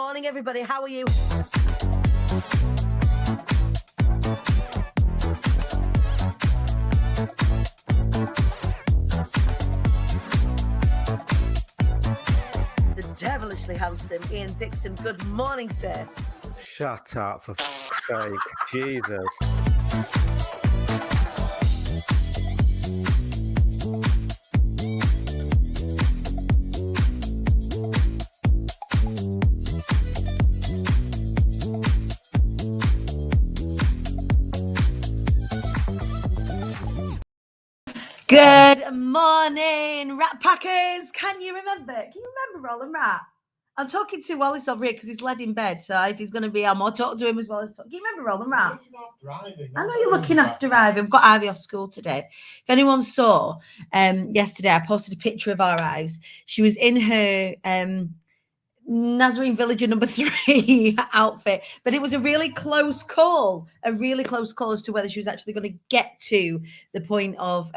morning, everybody. How are you? The devilishly handsome Ian Dixon. Good morning, sir. Shut up, for f***'s sake. Jesus. Good morning, Rat Packers. Can you remember? Roland Rat? I'm talking to Wallace over here because he's led in bed. So if he's going to be, I'm more talk to him as well as talk. Can you remember Roland Rat? I know you're looking after Ivy. I've got Ivy off school today. If anyone saw, yesterday I posted a picture of our Ives. She was in her Nazarene Villager number 3 outfit, but it was a really close call as to whether she was actually going to get to the point of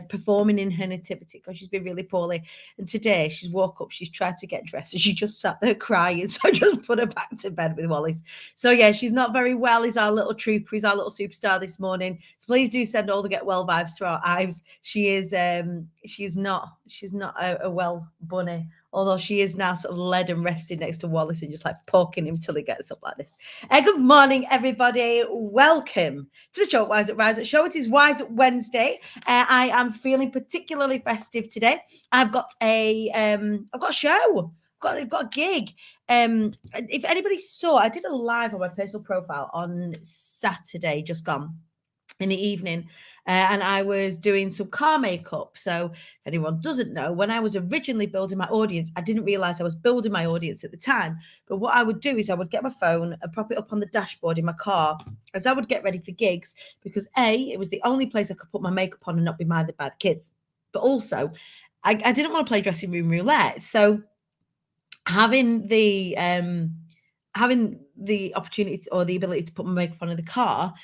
performing in her nativity, because she's been really poorly. And today she's woke up, she's tried to get dressed, and she just sat there crying. So I just put her back to bed with Wallace. So yeah, she's not very well. He's our little trooper, he's our little superstar this morning. So please do send all the get well vibes to our Ives. She's not a well bunny, although she is now sort of led and rested next to Wallace and just like poking him till he gets up like this. Good morning, everybody. Welcome to the show, Wise Up Rise Up Show. It is Wise Up Wednesday. I am feeling particularly festive today. I've got a show. I've got a gig. If anybody saw, I did a live on my personal profile on Saturday, just gone in the evening. And I was doing some car makeup. So if anyone doesn't know, when I was originally building my audience, I didn't realize I was building my audience at the time. But what I would do is I would get my phone and prop it up on the dashboard in my car as I would get ready for gigs, because it was the only place I could put my makeup on and not be minded by the kids. But also, I didn't want to play dressing room roulette. So having the opportunity or the ability to put my makeup on in the car,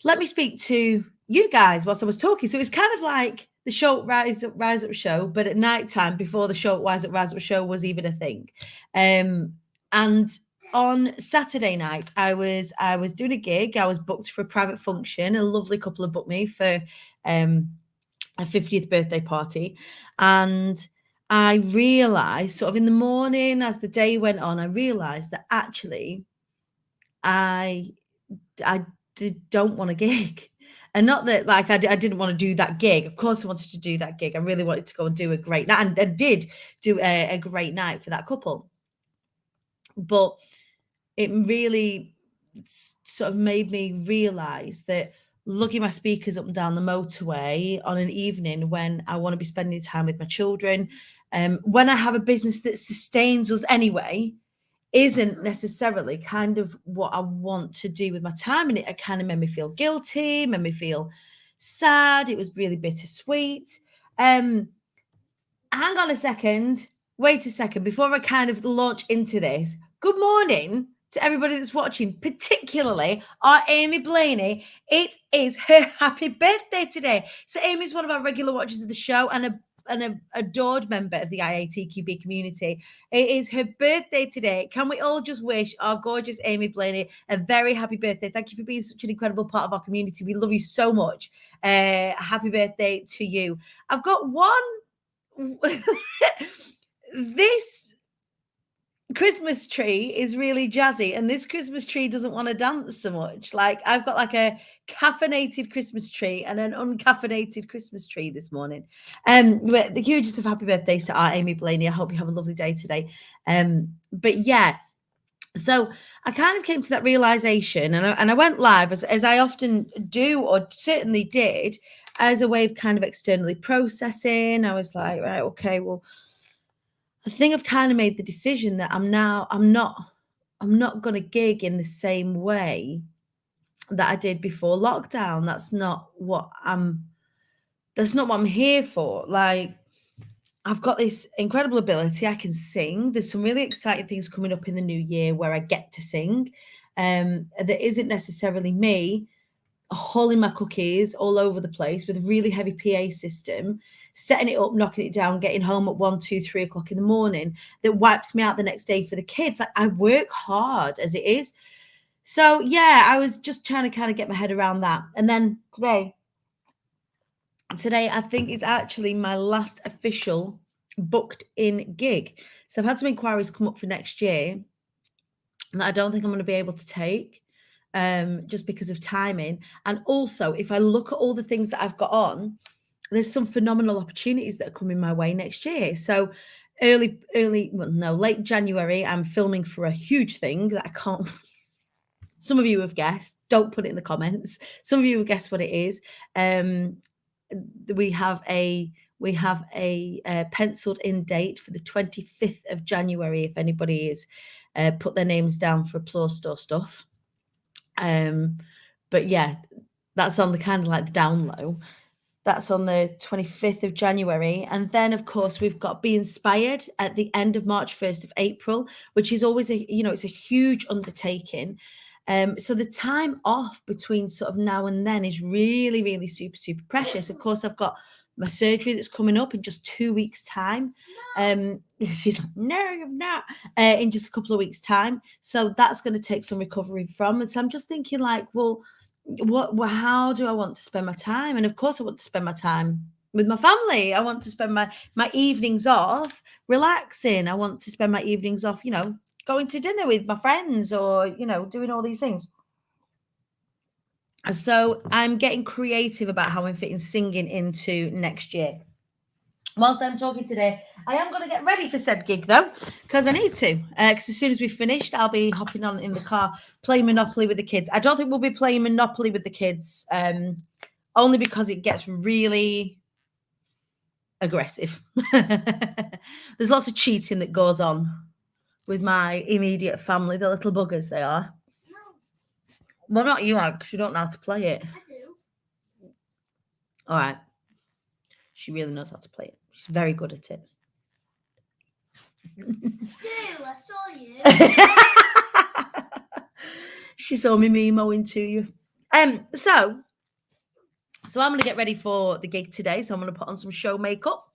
let me speak to you guys whilst I was talking. So it's kind of like the show Rise Up Show, but at night time before the show Rise Up Show was even a thing. And on Saturday night, I was doing a gig. I was booked for a private function. A lovely couple had booked me for a 50th birthday party. And I realized sort of in the morning as the day went on, I realized that actually I don't want a gig. And not that like I didn't want to do that gig. Of course I wanted to do that gig. I really wanted to go and do a great night, and I did do a great night for that couple. But it really sort of made me realize that lugging my speakers up and down the motorway on an evening when I want to be spending time with my children, when I have a business that sustains us anyway, isn't necessarily kind of what I want to do with my time. And it kind of made me feel guilty, made me feel sad. It was really bittersweet. Hang on a second. Wait a second. Before I kind of launch into this, good morning to everybody that's watching, particularly our Amy Blaney. It is her happy birthday today. So Amy's one of our regular watchers of the show and an adored member of the IATQB community. It is her birthday today. Can we all just wish our gorgeous Amy Blaney a very happy birthday? Thank you for being such an incredible part of our community. We love you so much. Happy birthday to you. I've got one. This Christmas tree is really jazzy, and this Christmas tree doesn't want to dance so much. Like I've got like a caffeinated Christmas tree and an uncaffeinated Christmas tree this morning. But the hugest of happy birthdays to our Amy Blaney. I hope you have a lovely day today. But yeah, so I kind of came to that realization, and I went live as I often do, or certainly did, as a way of kind of externally processing. I was like, right, okay, well, I think I've kind of made the decision that I'm not going to gig in the same way that I did before lockdown. That's not what I'm here for. Like, I've got this incredible ability. I can sing. There's some really exciting things coming up in the new year where I get to sing. That isn't necessarily me hauling my cookies all over the place with a really heavy PA system, setting it up, knocking it down, getting home at 1, 2, 3 o'clock in the morning, that wipes me out the next day for the kids. Like, I work hard as it is. So yeah, I was just trying to kind of get my head around that. And then today I think is actually my last official booked in gig. So I've had some inquiries come up for next year that I don't think I'm going to be able to take, just because of timing. And also, if I look at all the things that I've got on, there's some phenomenal opportunities that are coming my way next year. So late January, I'm filming for a huge thing that I can't. Some of you have guessed. Don't put it in the comments. Some of you have guessed what it is. We have a penciled in date for the 25th of January. If anybody is put their names down for Applause Store stuff. But yeah, that's on the kind of like the down low. That's on the 25th of January. And then, of course, we've got Be Inspired at the end of March, 1st of April, which is always it's a huge undertaking. So the time off between sort of now and then is really, really super, super precious. Of course, I've got my surgery that's coming up in just 2 weeks' time. She's like, no, you're not, in just a couple of weeks' time. So that's going to take some recovery from. And so I'm just thinking like, well, how do I want to spend my time? And of course I want to spend my time with my family. I want to spend my evenings off relaxing. I want to spend my evenings off, going to dinner with my friends or, doing all these things. So I'm getting creative about how I'm fitting singing into next year. Whilst I'm talking today, I am going to get ready for said gig though, because I need to. Because as soon as we've finished, I'll be hopping on in the car, playing Monopoly with the kids. I don't think we'll be playing Monopoly with the kids, only because it gets really aggressive. There's lots of cheating that goes on with my immediate family, the little buggers they are. No. Well, not you, because you don't know how to play it. I do. All right. She really knows how to play it. She's very good at it. I saw you. She saw me memoing to you. So I'm going to get ready for the gig today. So I'm going to put on some show makeup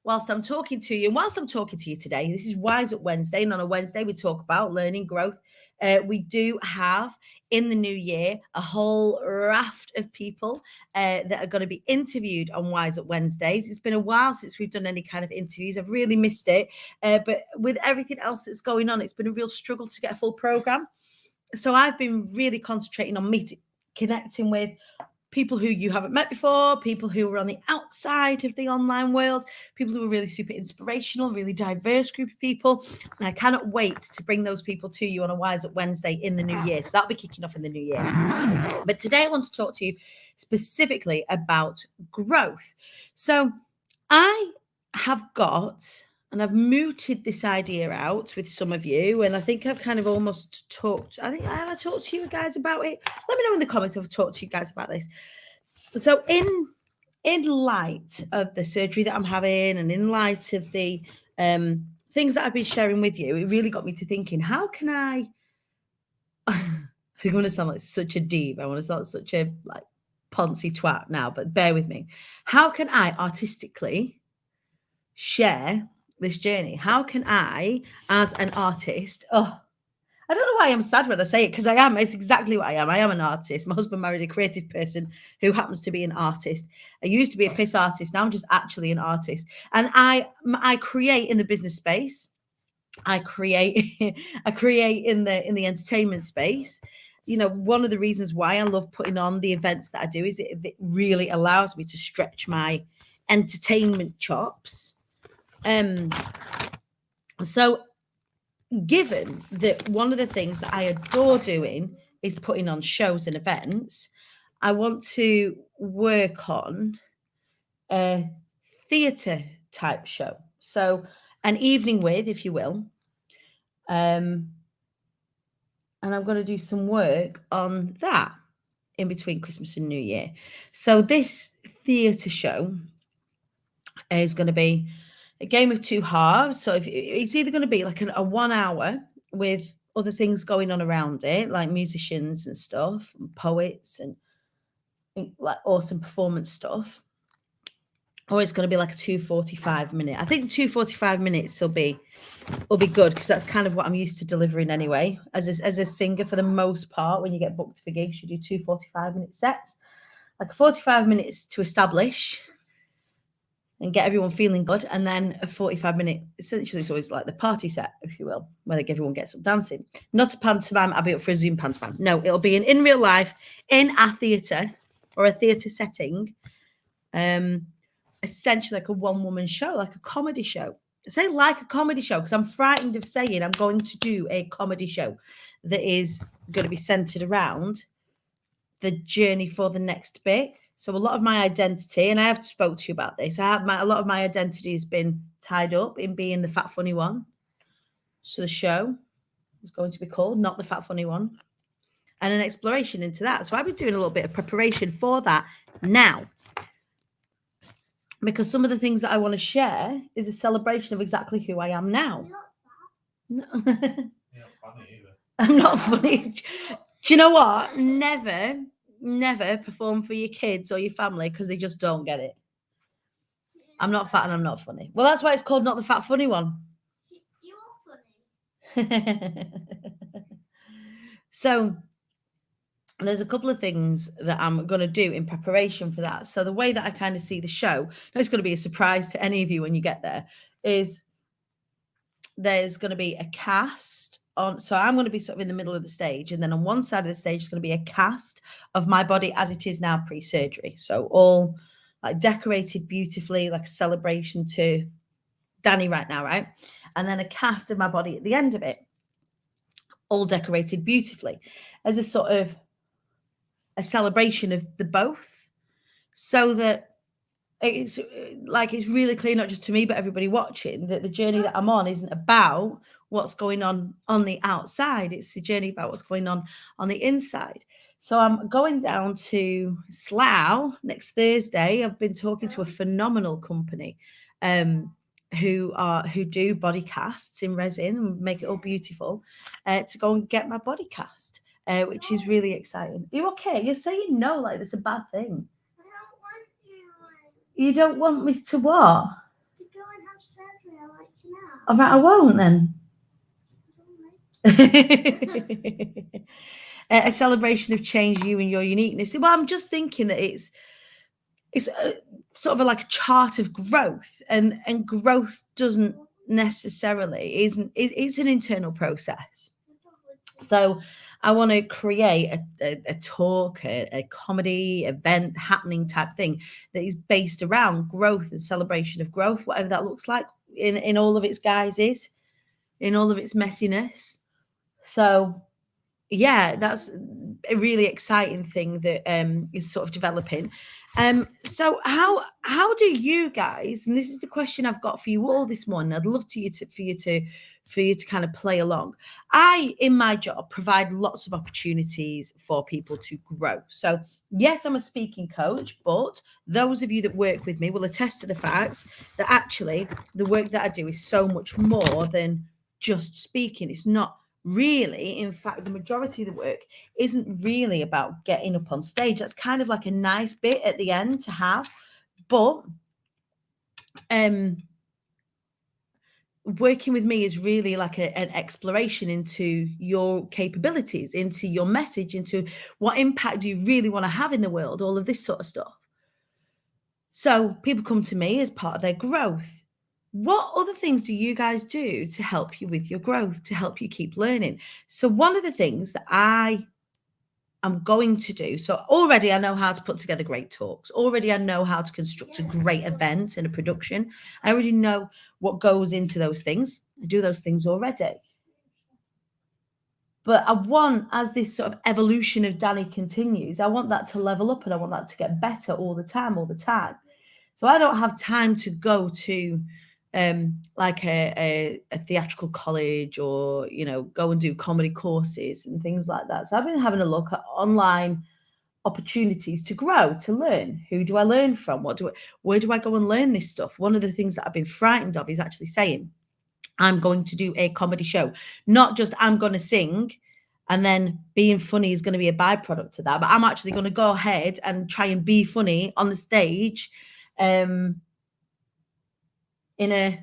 whilst I'm talking to you. And whilst I'm talking to you today, this is Wise Up Wednesday. And on a Wednesday, we talk about learning, growth. We do have in the new year a whole raft of people that are going to be interviewed on Wise Up Wednesdays. It's been a while since we've done any kind of interviews. I've really missed it. But with everything else that's going on, it's been a real struggle to get a full program. So I've been really concentrating on connecting with people who you haven't met before, people who are on the outside of the online world, people who are really super inspirational, really diverse group of people. And I cannot wait to bring those people to you on a Wise Up Wednesday in the new year. So that'll be kicking off in the new year. But today I want to talk to you specifically about growth. So I have got, and I've mooted this idea out with some of you, and I think I've kind of almost talked, I talked to you guys about it. Let me know in the comments if I've talked to you guys about this. So in light of the surgery that I'm having and in light of the things that I've been sharing with you, it really got me to thinking, how can I, I'm going to sound like such a diva. I want to sound like such a like poncy twat now, but bear with me. How can I artistically share this journey? How can I, as an artist, I don't know why I'm sad when I say it, because I am. It's exactly what I am. I am an artist. My husband married a creative person who happens to be an artist. I used to be a piss artist. Now I'm just actually an artist. And I create in the business space. I create in the entertainment space. One of the reasons why I love putting on the events that I do is it really allows me to stretch my entertainment chops. So given that one of the things that I adore doing is putting on shows and events, I want to work on a theatre type show. So an evening with, if you will. And I'm going to do some work on that in between Christmas and New Year. So this theatre show is going to be a game of two halves. So it's either going to be like a 1 hour with other things going on around it, like musicians and stuff, and poets and like awesome performance stuff, or it's going to be like a 2:45 minute. I think 2:45 minutes will be good, because that's kind of what I'm used to delivering anyway. As a singer, for the most part, when you get booked for gigs, you do 2:45 minute sets, like 45 minutes to establish and get everyone feeling good, and then a 45 minute, essentially it's always like the party set, if you will, where like everyone gets up dancing. Not a pantomime. I'll be up for a Zoom pantomime. No, it'll be in real life, in a theatre or a theatre setting, essentially like a one-woman show, like a comedy show. I say like a comedy show because I'm frightened of saying I'm going to do a comedy show that is going to be centered around the journey for the next bit. So a lot of my identity, and I have spoke to you about this, a lot of my identity has been tied up in being the Fat Funny One. So the show is going to be called Not the Fat Funny One, and an exploration into that. So I've been doing a little bit of preparation for that now, because some of the things that I want to share is a celebration of exactly who I am now. No. You're not funny either. I'm not funny. Do you know what? Never perform for your kids or your family because they just don't get it. I'm not fat and I'm not funny. Well, that's why it's called Not the Fat Funny One. You are funny. So there's a couple of things that I'm going to do in preparation for that. So the way that I kind of see the show, it's going to be a surprise to any of you when you get there, is there's going to be a cast on. So I'm going to be sort of in the middle of the stage, and then on one side of the stage is going to be a cast of my body as it is now pre-surgery. So all like decorated beautifully, like a celebration to Danny right now, right? And then a cast of my body at the end of it, all decorated beautifully, as a sort of a celebration of the both, so that it's like it's really clear, not just to me but everybody watching, that the journey that I'm on isn't about what's going on the outside. It's the journey about what's going on the inside. So I'm going down to Slough next Thursday. I've been talking to a phenomenal company who do body casts in resin and make it all beautiful, to go and get my body cast. Which is really exciting. Are you okay? You're saying no like it's a bad thing. I don't want you You don't want me to what? to go and have surgery. I like you now. All right, I won't then. I don't like A celebration of change, you and your uniqueness. Well, I'm just thinking that it's sort of like a chart of growth, and growth doesn't necessarily it's an internal process. So I want to create a talk, a comedy event happening type thing that is based around growth and celebration of growth, whatever that looks like in all of its guises, in all of its messiness. So yeah, that's a really exciting thing that is sort of developing. So how do you guys, and this is the question I've got for you all this morning, I'd love for you to kind of play along. I, in my job, provide lots of opportunities for people to grow. So yes, I'm a speaking coach, but those of you that work with me will attest to the fact that actually the work that I do is so much more than just speaking. It's not really, in fact, the majority of the work isn't really about getting up on stage. That's kind of like a nice bit at the end to have, but working with me is really like an exploration into your capabilities, into your message, into what impact do you really want to have in the world, all of this sort of stuff. So people come to me as part of their growth. What other things do you guys do to help you with your growth, to help you keep learning? So one of the things that I am going to do, so already I know how to put together great talks. Already I know how to construct a great event and a production. I already know what goes into those things. I do those things already. But I want, as this sort of evolution of Danny continues, I want that to level up, and I want that to get better all the time. So I don't have time to go to like a theatrical college, or go and do comedy courses and things like that. So I've been having a look at online opportunities to grow, to learn. Who do I learn from? Where do I go and learn this stuff? One of the things that I've been frightened of is actually saying I'm going to do a comedy show. Not just I'm going to sing And then being funny is going to be a byproduct of that. But I'm actually going to go ahead and try and be funny on the stage in a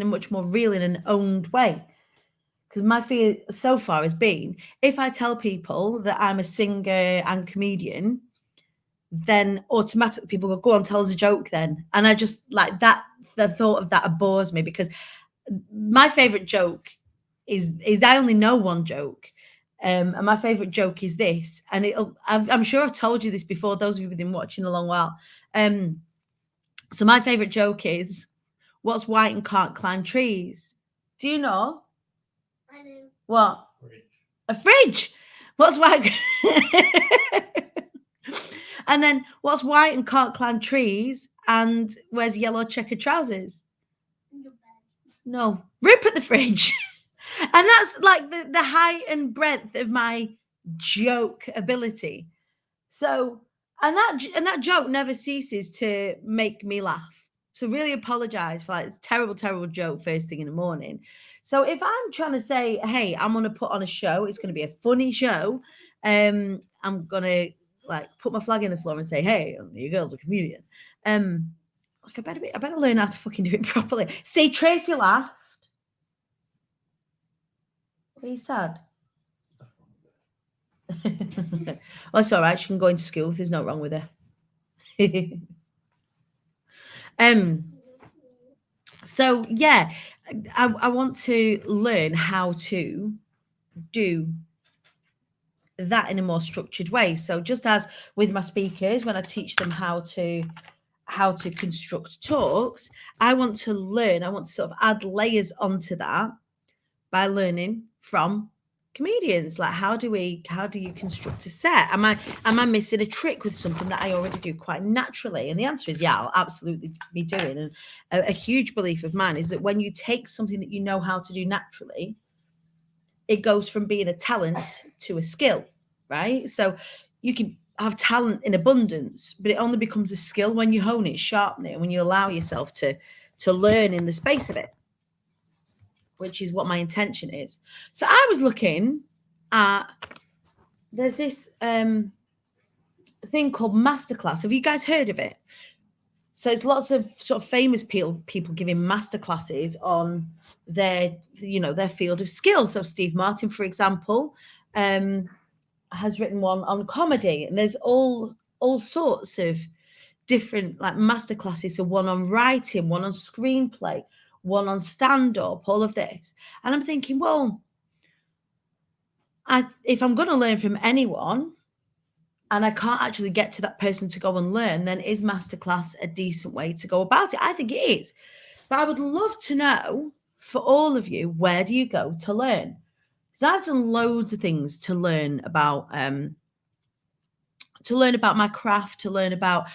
much more real, in an owned way. Because my fear so far has been, if I tell people that I'm a singer and comedian, then automatically people will go on, tell us a joke then. And I just like that, the thought of that abhors me, because my favorite joke is I only know one joke. And my favorite joke is this, and I'm sure I've told you this before, those of you who've been watching a long while. So my favorite joke is, what's white and can't climb trees? Do you know? I know. What? Fridge. A fridge. What's white? And then what's white and can't climb trees and wears yellow checkered trousers? In your bed. No, Rupert the fridge. And that's like the height and breadth of my joke ability. So, and that joke never ceases to make me laugh. So really apologize for like terrible joke first thing in the morning. So if I'm trying to say, hey, I'm going to put on a show, it's going to be a funny show. I'm going to like put my flag in the floor and say, hey, your girl's a comedian. Like I better learn how to fucking do it properly. See, Tracy laughed. Are you sad? Well, it's all right. She can go into school if there's no wrong with her. So yeah, I want to learn how to do that in a more structured way. So just as with my speakers, when I teach them how to construct talks, I want to sort of add layers onto that by learning from comedians. Like how do you construct a set? Am I missing a trick with something that I already do quite naturally? And the answer is yeah, I'll absolutely be doing. And a huge belief of mine is that when you take something that you know how to do naturally, it goes from being a talent to a skill, right? So you can have talent in abundance, but it only becomes a skill when you hone it, sharpen it, when you allow yourself to learn in the space of it, which is what my intention is. So I was looking at, there's this thing called Masterclass. Have you guys heard of it? So it's lots of sort of famous people giving masterclasses on their field of skills. So Steve Martin, for example, has written one on comedy, and there's all sorts of different like masterclasses. So one on writing, one on screenplay, one on stand-up, all of this. And I'm thinking, well, if I'm going to learn from anyone and I can't actually get to that person to go and learn, then is masterclass a decent way to go about it? I think it is. But I would love to know, for all of you, where do you go to learn? Because I've done loads of things to learn about my craft, to learn about,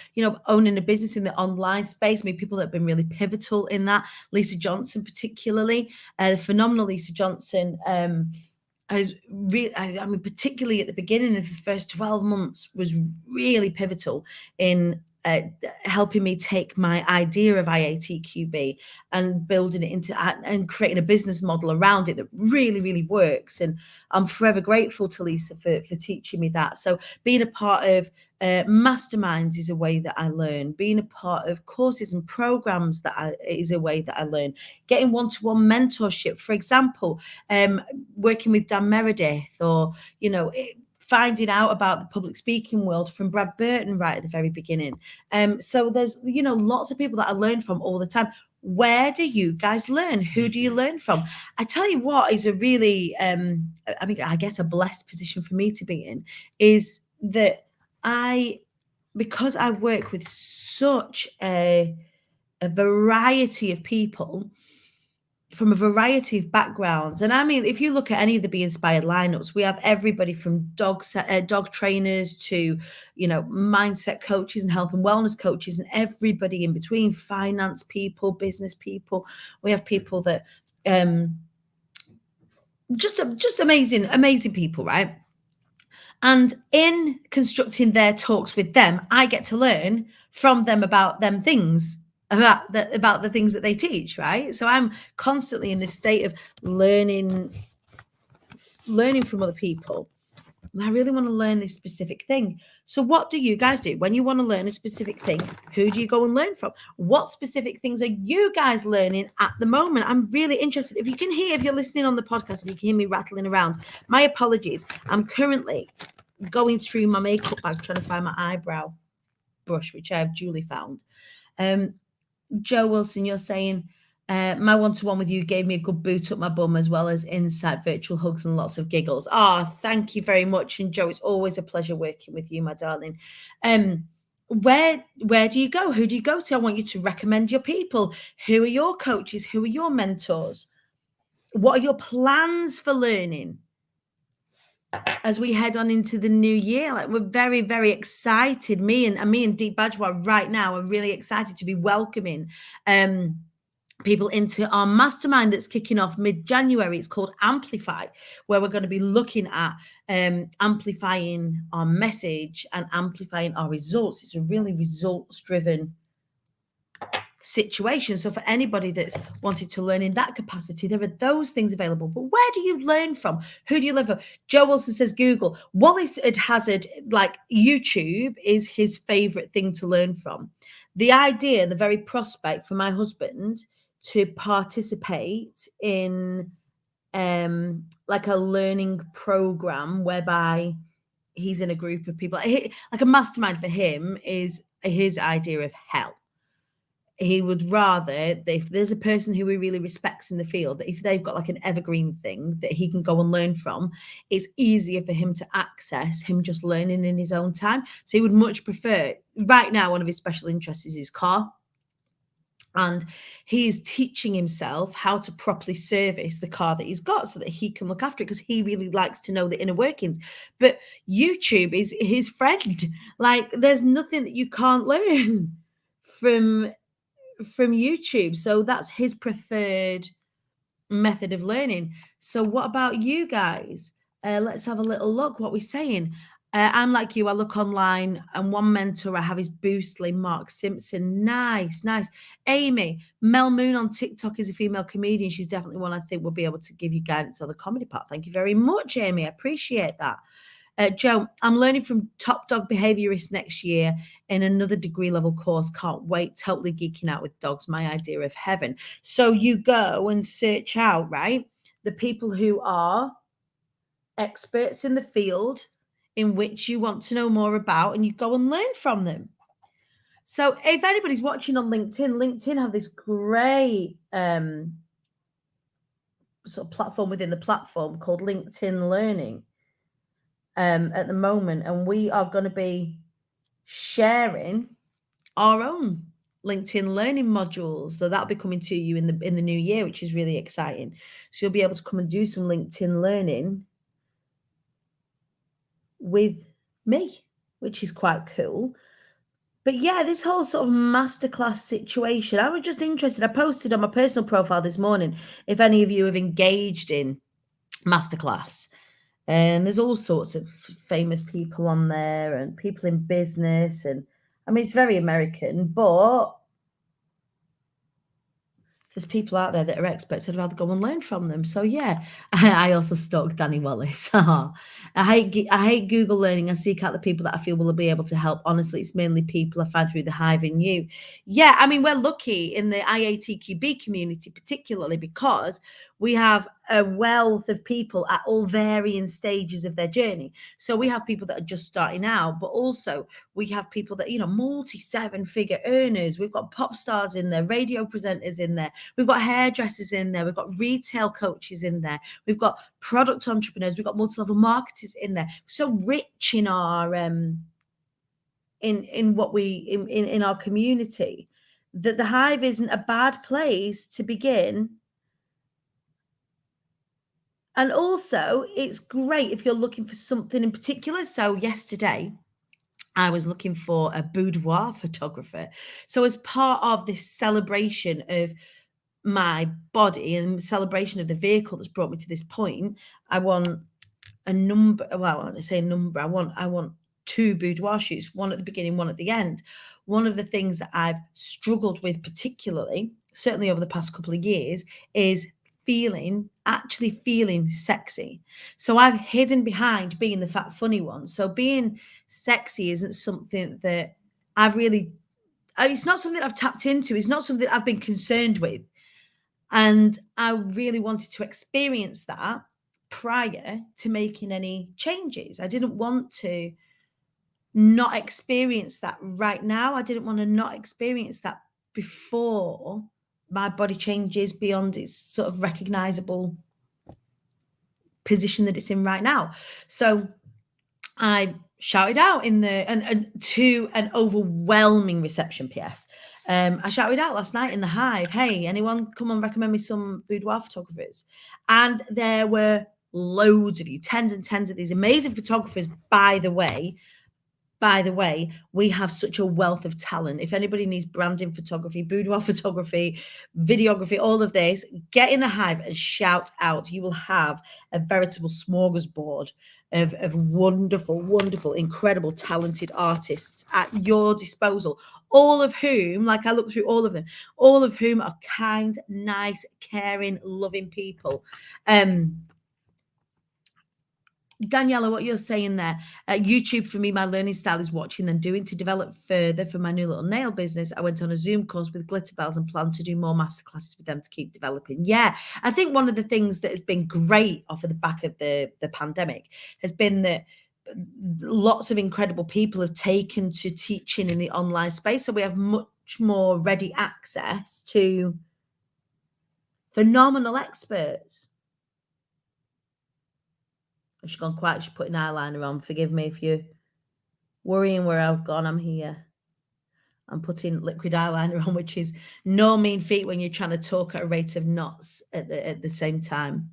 owning a business in the online space. I mean, people that have been really pivotal in that. Lisa Johnson, particularly, the phenomenal Lisa Johnson, particularly at the beginning of the first 12 months, was really pivotal in helping me take my idea of IATQB and building it into and creating a business model around it that really, really works. And I'm forever grateful to Lisa for teaching me that. So being a part of masterminds is a way that I learn. Being a part of courses and programs is a way that I learn. Getting one-to-one mentorship, for example, working with Dan Meredith, or finding out about the public speaking world from Brad Burton right at the very beginning. So there's, lots of people that I learn from all the time. Where do you guys learn? Who do you learn from? I tell you what is a really, I guess a blessed position for me to be in, is that because I work with such a variety of people, from a variety of backgrounds. And I mean, if you look at any of the Be Inspired lineups, we have everybody from dog trainers to, mindset coaches and health and wellness coaches, and everybody in between, finance people, business people. We have people that just amazing people, right? And in constructing their talks with them, I get to learn from them about them things. About the things that they teach, right? So I'm constantly in this state of learning learning from other people, and I really want to learn this specific thing. So what do you guys do when you want to learn a specific thing? Who do you go and learn from? What specific things are you guys learning at the moment? I'm really interested. If you can hear, if you're listening on the podcast and you can hear me rattling around, my apologies. I'm currently going through my makeup bag trying to find my eyebrow brush, which I have duly found. Joe Wilson, you're saying, my one-to-one with you gave me a good boot up my bum, as well as insight, virtual hugs, and lots of giggles. Thank you very much. And Joe, it's always a pleasure working with you, my darling. Where do you go? Who do you go to? I want you to recommend your people. Who are your coaches? Who are your mentors? What are your plans for learning as we head on into the new year? Like, we're very, very excited. Me and Deep Bajwa right now are really excited to be welcoming people into our mastermind that's kicking off mid-January. It's called Amplify, where we're going to be looking at amplifying our message and amplifying our results. It's a really results-driven situation. So for anybody that's wanted to learn in that capacity, there are those things available. But where do you learn from? Who do you learn from? Joe Wilson says Google. Wallace Hazard, like YouTube, is his favorite thing to learn from. The idea, the very prospect for my husband to participate in like a learning program whereby he's in a group of people, like a mastermind for him, is his idea of hell. He would rather, if there's a person who he really respects in the field, that if they've got like an evergreen thing that he can go and learn from, it's easier for him to access him just learning in his own time. So he would much prefer, right now, one of his special interests is his car. And he is teaching himself how to properly service the car that he's got so that he can look after it, because he really likes to know the inner workings. But YouTube is his friend. Like, there's nothing that you can't learn from YouTube. So that's his preferred method of learning. So what about you guys? Let's have a little look what we're saying. I'm like you. I look online, and one mentor I have is Boostly, Mark Simpson. Nice. Amy, Mel Moon on TikTok is a female comedian. She's definitely one I think will be able to give you guidance on the comedy part. Thank you very much, Amy. I appreciate that. Joe, I'm learning from Top Dog Behaviorist next year in another degree level course. Can't wait. Totally geeking out with dogs. My idea of heaven. So you go and search out, right, the people who are experts in the field in which you want to know more about, and you go and learn from them. So if anybody's watching on LinkedIn have this great sort of platform within the platform called LinkedIn Learning at the moment, and we are going to be sharing our own LinkedIn Learning modules. So that'll be coming to you in the new year, which is really exciting. So you'll be able to come and do some LinkedIn Learning with me, which is quite cool. But yeah, this whole sort of masterclass situation, I was just interested. I posted on my personal profile this morning if any of you have engaged in masterclass. And there's all sorts of famous people on there and people in business. And I mean, it's very American, but there's people out there that are experts. I'd rather go and learn from them. So yeah, I also stalk Danny Wallace. I hate Google Learning. I seek out the people that I feel will be able to help. Honestly, it's mainly people I find through the Hive in you. Yeah, I mean, we're lucky in the IATQB community, particularly because we have a wealth of people at all varying stages of their journey. So we have people that are just starting out, but also we have people that, multi-7-figure earners. We've got pop stars in there, radio presenters in there. We've got hairdressers in there. We've got retail coaches in there. We've got product entrepreneurs. We've got multi-level marketers in there. So rich in our in our community, that the Hive isn't a bad place to begin. And also, it's great if you're looking for something in particular. So yesterday, I was looking for a boudoir photographer. So as part of this celebration of my body and celebration of the vehicle that's brought me to this point, I want a number. Well, I want to say a number. I want 2 boudoir shoots, one at the beginning, one at the end. One of the things that I've struggled with particularly, certainly over the past couple of years, is actually feeling sexy. So I've hidden behind being the fat funny one. So being sexy isn't something that I've really, it's not something I've tapped into. It's not something I've been concerned with. And I really wanted to experience that prior to making any changes. I didn't want to not experience that right now. I didn't want to not experience that before my body changes beyond its sort of recognizable position that it's in right now. So I shouted out in the and to an overwhelming reception. PS. I shouted out last night in the Hive, hey, anyone come on, recommend me some boudoir photographers? And there were loads of you, tens and tens of these amazing photographers. By the way, we have such a wealth of talent. If anybody needs branding photography, boudoir photography, videography, all of this, get in the Hive and shout out. You will have a veritable smorgasbord of wonderful, wonderful, incredible, talented artists at your disposal, all of whom, like I looked through all of them, all of whom are kind, nice, caring, loving people. Daniela, what you're saying there, YouTube for me, my learning style is watching and doing. To develop further for my new little nail business, I went on a Zoom course with Glitterbells and plan to do more masterclasses with them to keep developing. Yeah, I think one of the things that has been great off of the back of the pandemic has been that lots of incredible people have taken to teaching in the online space. So we have much more ready access to phenomenal experts. She's gone quiet. She's putting eyeliner on. Forgive me if you're worrying where I've gone. I'm here. I'm putting liquid eyeliner on, which is no mean feat when you're trying to talk at a rate of knots at the same time.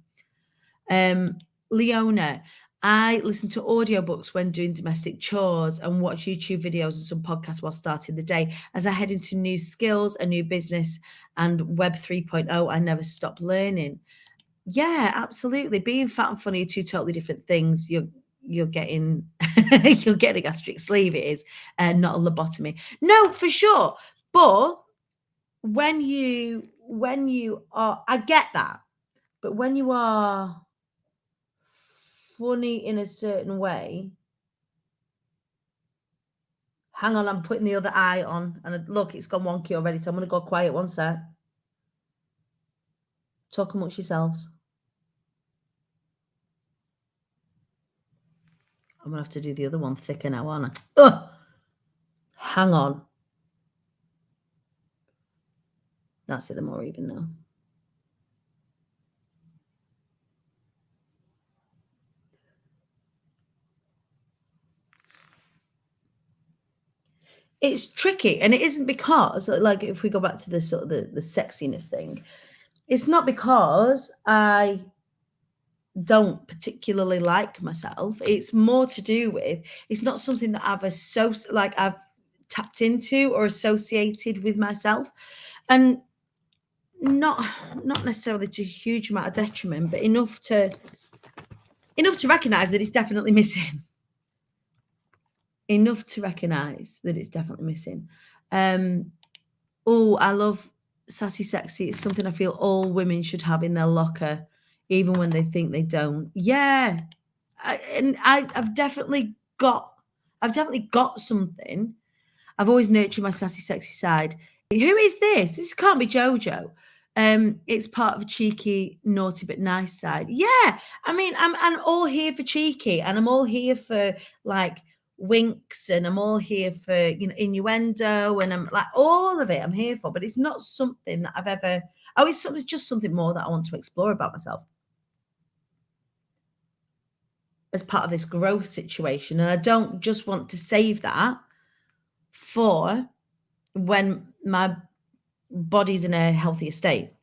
Leona, I listen to audiobooks when doing domestic chores and watch YouTube videos and some podcasts while starting the day. As I head into new skills, a new business, and Web 3.0, I never stop learning. Yeah, absolutely. Being fat and funny are two totally different things. You're getting you'll get a gastric sleeve, it is, not a lobotomy. No, for sure. But when you are, I get that, but when you are funny in a certain way, hang on, I'm putting the other eye on, and look, it's gone wonky already, so I'm going to go quiet one sec. Talk amongst yourselves. I'm going to have to do the other one thicker now, aren't I? Ugh! Hang on. That's it, the more even now. It's tricky, and it isn't because, like, if we go back to the sort of the sexiness thing, it's not because I don't particularly like myself. It's more to do with, it's not something that I've tapped into or associated with myself, and not necessarily to a huge amount of detriment, but enough to recognize that it's definitely missing. Enough to recognize that it's definitely missing. Oh, I love sassy sexy. It's something I feel all women should have in their locker, even when they think they don't. Yeah, I've definitely got something. I've always nurtured my sassy sexy side. Who is this? This can't be Jojo. It's part of a cheeky, naughty but nice side. Yeah, I mean, I'm all here for cheeky, and I'm all here for like winks, and I'm all here for, you know, innuendo, and I'm like all of it I'm here for, but it's not something that I've ever, it's just something more that I want to explore about myself as part of this growth situation. And I don't just want to save that for when my body's in a healthier state,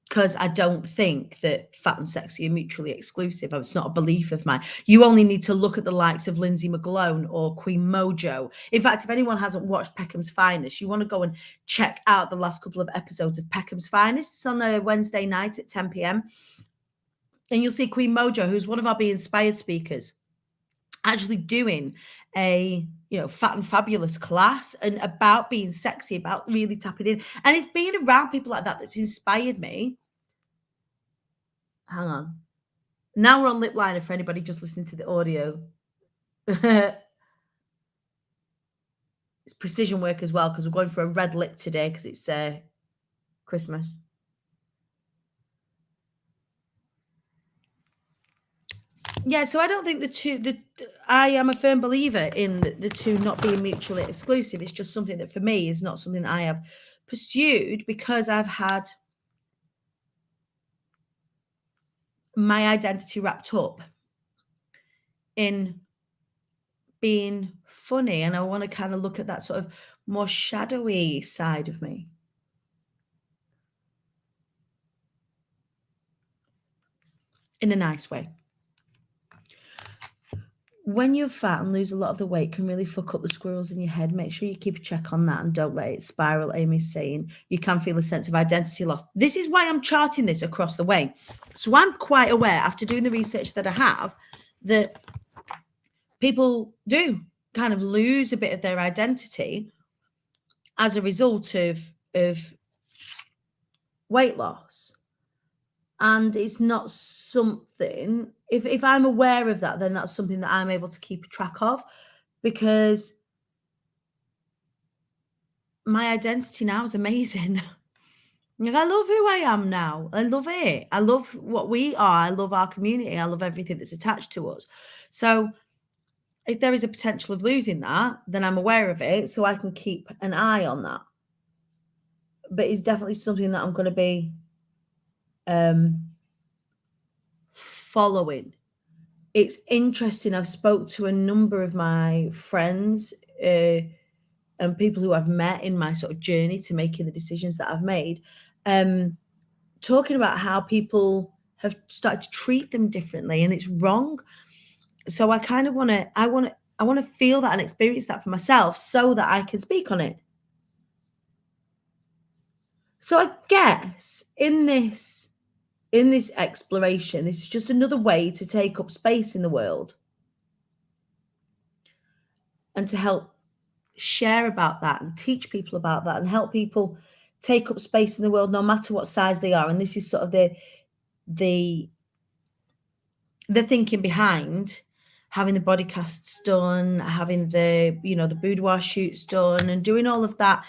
because I don't think that fat and sexy are mutually exclusive. It's not a belief of mine. You only need to look at the likes of Lindsay McGlone or Queen Mojo. In fact, if anyone hasn't watched Peckham's Finest, you want to go and check out the last couple of episodes of Peckham's Finest. It's on a Wednesday night at 10 p.m. And you'll see Queen Mojo, who's one of our Be Inspired speakers, actually doing a, you know, fat and fabulous class, and about being sexy, about really tapping in. And it's being around people like that that's inspired me Hang on. Now we're on lip liner for anybody just listening to the audio. It's precision work as well because we're going for a red lip today because it's Christmas. Yeah, so I don't think I am a firm believer in the two not being mutually exclusive. It's just something that for me is not something that I have pursued because I've had my identity wrapped up in being funny, and I want to kind of look at that sort of more shadowy side of me. In a nice way. When you're fat and lose a lot of the weight can really fuck up the squirrels in your head. Make sure you keep a check on that and don't let it spiral. Amy's saying you can feel a sense of identity loss. This is why I'm charting this across the way. So I'm quite aware after doing the research that I have that people do kind of lose a bit of their identity as a result of weight loss. And it's not something, if I'm aware of that, then that's something that I'm able to keep track of because my identity now is amazing. Like, I love who I am now. I love it. I love what we are. I love our community. I love everything that's attached to us. So if there is a potential of losing that, then I'm aware of it so I can keep an eye on that. But it's definitely something that I'm going to be following. It's interesting. I've spoke to a number of my friends and people who I've met in my sort of journey to making the decisions that I've made, talking about how people have started to treat them differently, and it's wrong. So I kind of want to feel that and experience that for myself so that I can speak on it. So I guess in this exploration, this is just another way to take up space in the world and to help share about that and teach people about that and help people take up space in the world no matter what size they are. And this is sort of the thinking behind having the body casts done, having the boudoir shoots done, and doing all of that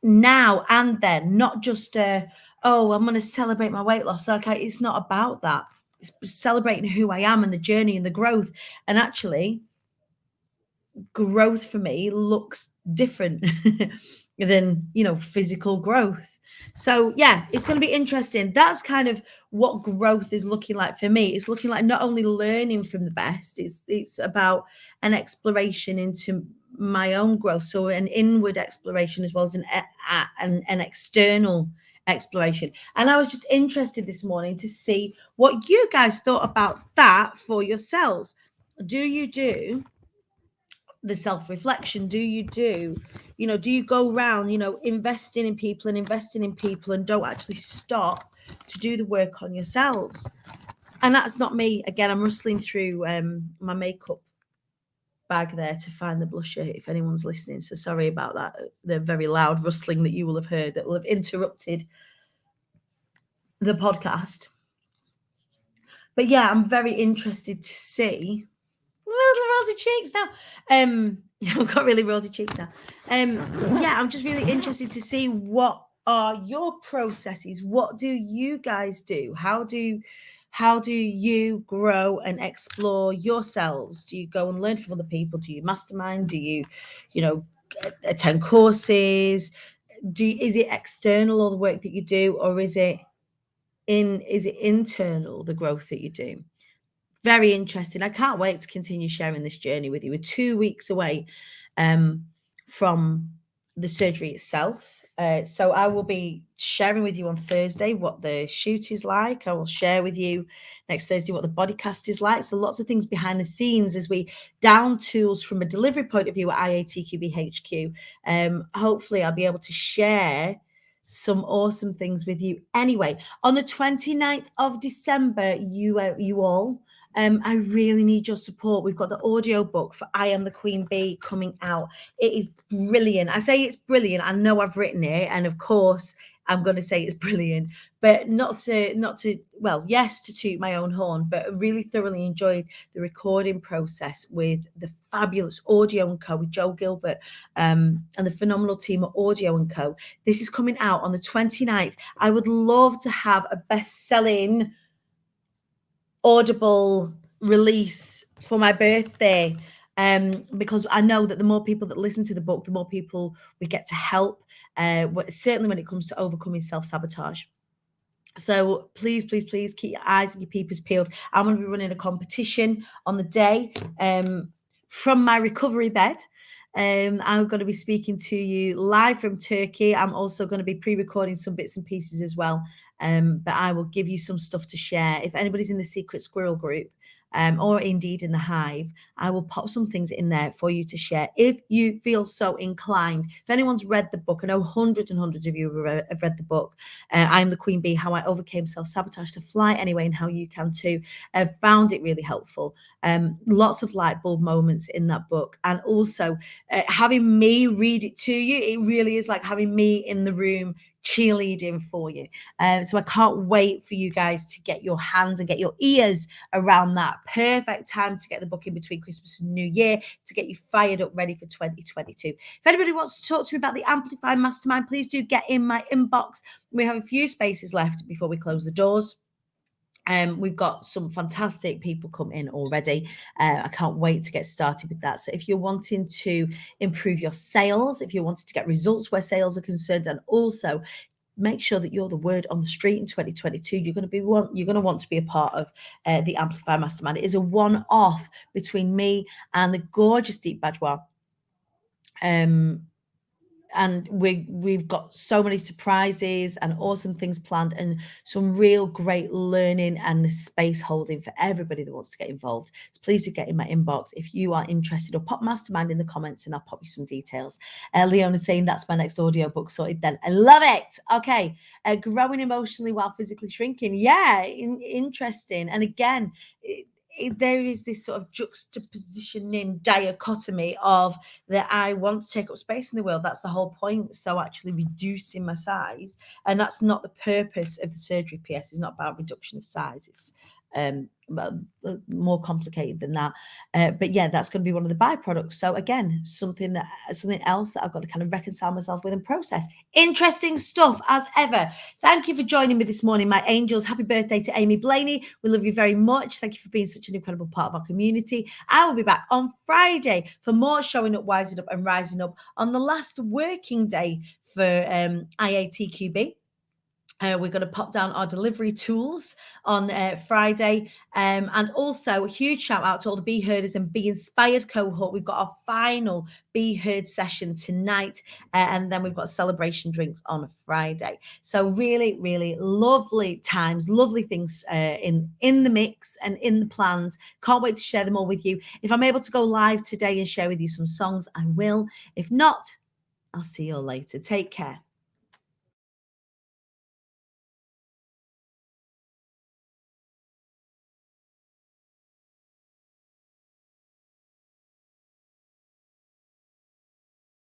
now and then, not just I'm going to celebrate my weight loss. Okay, it's not about that. It's celebrating who I am and the journey and the growth. And actually, growth for me looks different than physical growth. So yeah, it's going to be interesting. That's kind of what growth is looking like for me. It's looking like not only learning from the best, it's about an exploration into my own growth. So an inward exploration as well as an external exploration. And I was just interested this morning to see what you guys thought about that for yourselves. Do you do the self-reflection? Do you do you go around investing in people and don't actually stop to do the work on yourselves? And that's not me. Again, I'm rustling through my makeup bag there to find the blusher if anyone's listening, so sorry about that, the very loud rustling that you will have heard that will have interrupted the podcast. But yeah, I'm very interested to see little rosy cheeks now. I've got really rosy cheeks now. Yeah, I'm just really interested to see what are your processes. What do you guys do? How do you grow and explore yourselves? Do you go and learn from other people? Do you mastermind? Do you attend courses? Is it external, all the work that you do, or is it internal, the growth that you do? Very interesting. I can't wait to continue sharing this journey with you. We're 2 weeks away from the surgery itself. So I will be sharing with you on Thursday what the shoot is like. I will share with you next Thursday what the body cast is like. So lots of things behind the scenes as we down tools from a delivery point of view at IATQB HQ. Hopefully I'll be able to share some awesome things with you. Anyway, on the 29th of December, you all, I really need your support. We've got the audio book for I Am the Queen Bee coming out. It is brilliant. I say it's brilliant. I know I've written it. And of course, I'm going to say it's brilliant, but not to well, yes, to toot my own horn, but I really thoroughly enjoyed the recording process with the fabulous Audio & Co with Joe Gilbert and the phenomenal team at Audio & Co. This is coming out on the 29th. I would love to have a best-selling Audible release for my birthday. Because I know that the more people that listen to the book, the more people we get to help, certainly when it comes to overcoming self-sabotage. So please, please, please keep your eyes and your peepers peeled. I'm going to be running a competition on the day from my recovery bed. I'm going to be speaking to you live from Turkey. I'm also going to be pre-recording some bits and pieces as well. But I will give you some stuff to share. If anybody's in the Secret Squirrel group, or indeed in the Hive, I will pop some things in there for you to share if you feel so inclined. If anyone's read the book, I know hundreds and hundreds of you have read the book, I'm the Queen Bee, How I Overcame Self-Sabotage to Fly Anyway, and how you can too. I've found it really helpful. Lots of light bulb moments in that book. And also having me read it to you, it really is like having me in the room cheerleading for you. So I can't wait for you guys to get your hands and get your ears around that. Perfect time to get the book in between Christmas and New Year to get you fired up ready for 2022. If anybody wants to talk to me about the Amplify Mastermind, please do get in my inbox. We have a few spaces left before we close the doors. We've got some fantastic people come in already. I can't wait to get started with that. So if you're wanting to improve your sales, if you're wanting to get results where sales are concerned, and also make sure that you're the word on the street in 2022, you're going to want to be a part of the Amplify Mastermind. It is a one-off between me and the gorgeous Deep Badgewa. And we've got so many surprises and awesome things planned, and some real great learning and space holding for everybody that wants to get involved. So please do get in my inbox if you are interested, or pop Mastermind in the comments and I'll pop you some details. Leona saying that's my next audiobook sorted then. I love it. Okay. Growing emotionally while physically shrinking. Yeah, interesting. And again, there is this sort of juxtapositioning dichotomy of that I want to take up space in the world. That's the whole point. So actually reducing my size, and that's not the purpose of the surgery. PS is not about reduction of size. It's more complicated than that. But yeah, that's going to be one of the byproducts. So again, something else that I've got to kind of reconcile myself with and process. Interesting stuff as ever. Thank you for joining me this morning, my angels. Happy birthday to Amy Blaney. We love you very much. Thank you for being such an incredible part of our community. I will be back on Friday for more Showing Up, Wising Up and Rising Up on the last working day for IATQB. We're going to pop down our delivery tools on Friday. And also a huge shout out to all the Be Hearders and Be Inspired cohort. We've got our final Be Heard session tonight. And then we've got celebration drinks on Friday. So really, really lovely times, lovely things in the mix and in the plans. Can't wait to share them all with you. If I'm able to go live today and share with you some songs, I will. If not, I'll see you all later. Take care.